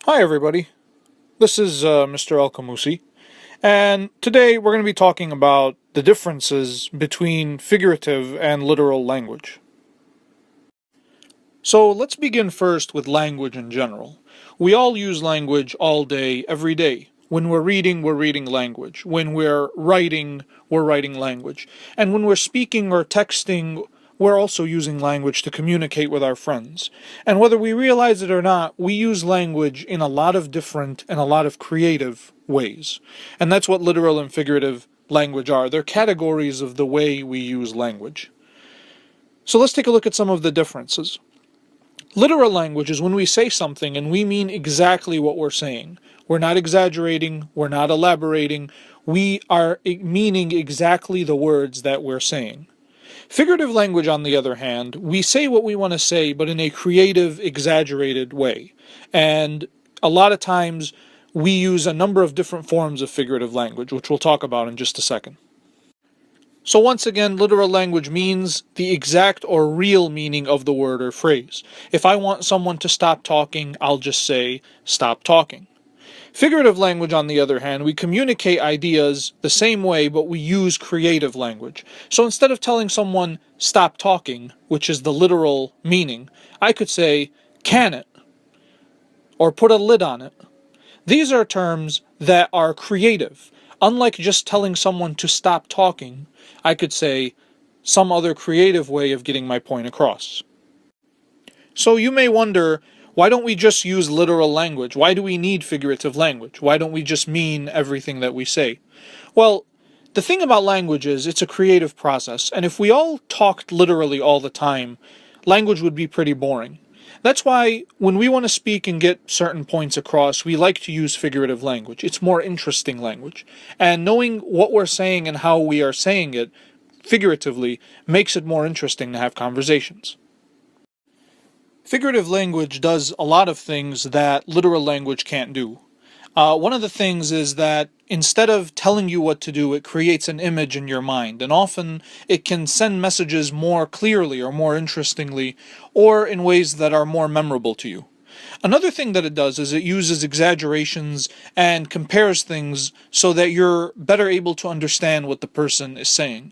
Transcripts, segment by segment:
Hi everybody, this is Mr. Alqamoussi, and today we're going to be talking about the differences between figurative and literal language. So let's begin first with language in general. We all use language all day, every day. When we're reading language. When we're writing language. And when we're speaking or texting, we're also using language to communicate with our friends. And whether we realize it or not, we use language in a lot of different and a lot of creative ways. And that's what literal and figurative language are. They're categories of the way we use language. So let's take a look at some of the differences. Literal language is when we say something and we mean exactly what we're saying. We're not exaggerating, we're not elaborating, we are meaning exactly the words that we're saying. Figurative language, on the other hand, we say what we want to say, but in a creative, exaggerated way. And a lot of times we use a number of different forms of figurative language, which we'll talk about in just a second. So once again, literal language means the exact or real meaning of the word or phrase. If I want someone to stop talking, I'll just say, stop talking. Figurative language, on the other hand, we communicate ideas the same way, but we use creative language. So instead of telling someone, stop talking, which is the literal meaning, I could say, can it? Or put a lid on it. These are terms that are creative. Unlike just telling someone to stop talking, I could say some other creative way of getting my point across. So you may wonder, why don't we just use literal language? Why do we need figurative language? Why don't we just mean everything that we say? Well, the thing about language is it's a creative process, and if we all talked literally all the time, language would be pretty boring. That's why when we want to speak and get certain points across, we like to use figurative language. It's more interesting language. And knowing what we're saying and how we are saying it figuratively makes it more interesting to have conversations. Figurative language does a lot of things that literal language can't do. One of the things is that instead of telling you what to do, it creates an image in your mind, and often it can send messages more clearly or more interestingly, or in ways that are more memorable to you. Another thing that it does is it uses exaggerations and compares things so that you're better able to understand what the person is saying.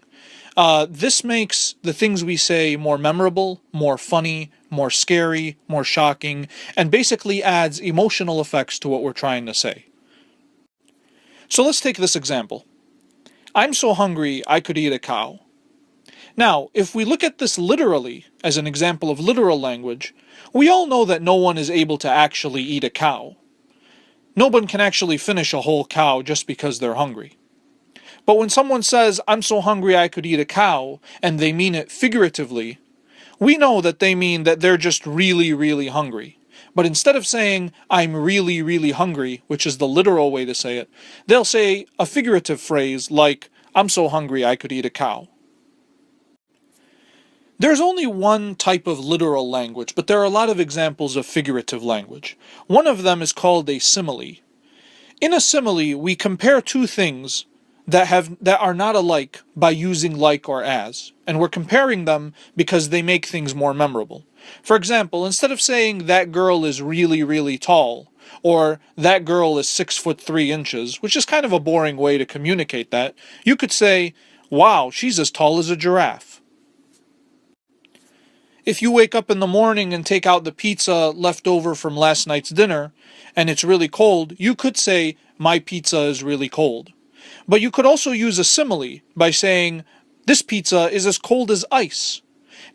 This makes the things we say more memorable, more funny, more scary, more shocking, and basically adds emotional effects to what we're trying to say. So let's take this example. I'm so hungry I could eat a cow. Now, if we look at this literally, as an example of literal language, we all know that no one is able to actually eat a cow. No one can actually finish a whole cow just because they're hungry. But when someone says, I'm so hungry I could eat a cow, and they mean it figuratively, we know that they mean that they're just really, really hungry. But instead of saying, I'm really, really hungry, which is the literal way to say it, they'll say a figurative phrase like, I'm so hungry I could eat a cow. There's only one type of literal language, but there are a lot of examples of figurative language. One of them is called a simile. In a simile, we compare two things that are not alike by using like or as, and we're comparing them because they make things more memorable. For example, instead of saying that girl is really, really tall, or that girl is 6'3" which is kind of a boring way to communicate that, you could say, wow, she's as tall as a giraffe. If you wake up in the morning and take out the pizza left over from last night's dinner, and it's really cold, you could say, my pizza is really cold. But you could also use a simile by saying, this pizza is as cold as ice.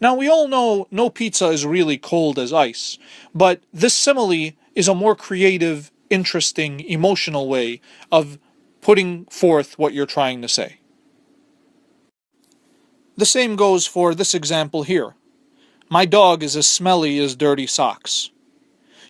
Now we all know no pizza is really cold as ice, but this simile is a more creative, interesting, emotional way of putting forth what you're trying to say. The same goes for this example here. My dog is as smelly as dirty socks.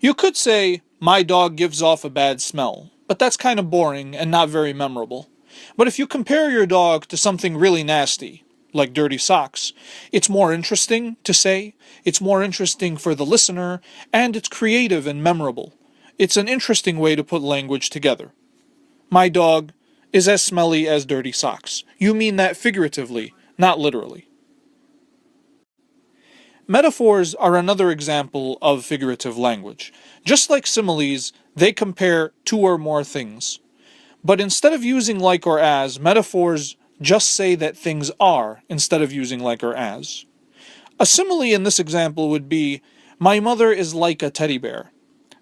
You could say, my dog gives off a bad smell, but that's kind of boring and not very memorable. But if you compare your dog to something really nasty, like dirty socks, it's more interesting to say, it's more interesting for the listener, and it's creative and memorable. It's an interesting way to put language together. My dog is as smelly as dirty socks. You mean that figuratively, not literally. Metaphors are another example of figurative language. Just like similes, they compare two or more things. But instead of using like or as, metaphors just say that things are instead of using like or as. A simile in this example would be, my mother is like a teddy bear.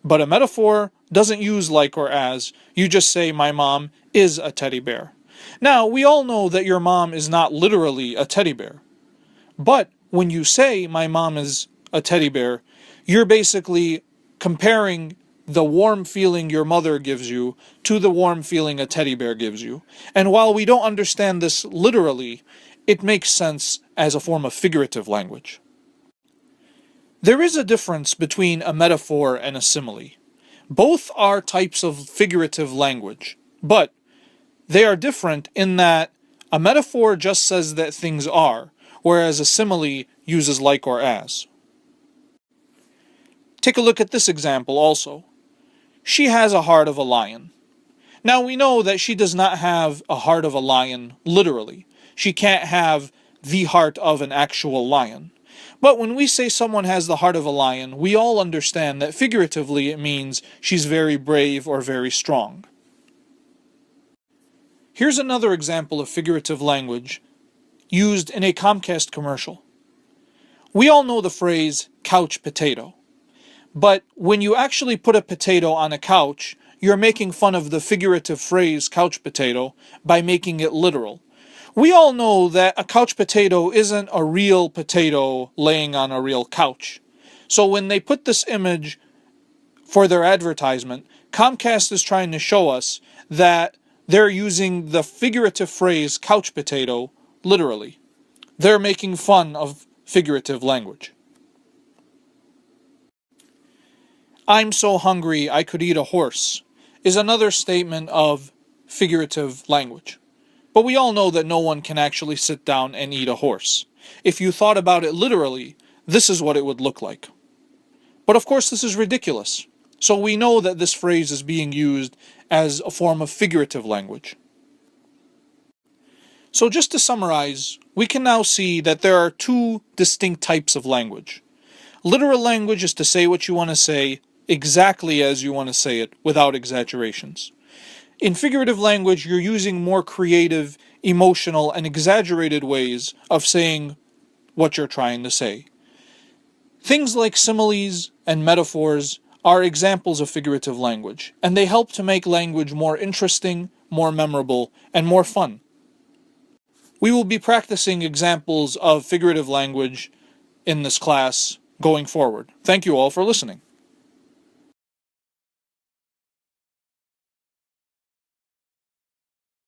But a metaphor doesn't use like or as, you just say my mom is a teddy bear. Now, we all know that your mom is not literally a teddy bear. But when you say my mom is a teddy bear, you're basically comparing the warm feeling your mother gives you to the warm feeling a teddy bear gives you. And while we don't understand this literally, it makes sense as a form of figurative language. There is a difference between a metaphor and a simile. Both are types of figurative language, but they are different in that a metaphor just says that things are, whereas a simile uses like or as. Take a look at this example also. She has a heart of a lion. Now we know that she does not have a heart of a lion literally. She can't have the heart of an actual lion. But when we say someone has the heart of a lion, we all understand that figuratively it means she's very brave or very strong. Here's another example of figurative language used in a Comcast commercial. We all know the phrase couch potato. But when you actually put a potato on a couch, you're making fun of the figurative phrase couch potato by making it literal. We all know that a couch potato isn't a real potato laying on a real couch. So when they put this image for their advertisement, Comcast is trying to show us that they're using the figurative phrase couch potato literally. They're making fun of figurative language. I'm so hungry I could eat a horse is another statement of figurative language. But we all know that no one can actually sit down and eat a horse. If you thought about it literally, this is what it would look like. But of course this is ridiculous. So we know that this phrase is being used as a form of figurative language. So just to summarize, we can now see that there are two distinct types of language. Literal language is to say what you want to say exactly as you want to say it without exaggerations. In figurative language, you're using more creative, emotional, and exaggerated ways of saying what you're trying to say. Things like similes and metaphors are examples of figurative language, and they help to make language more interesting, more memorable, and more fun. We will be practicing examples of figurative language in this class going forward. Thank you all for listening.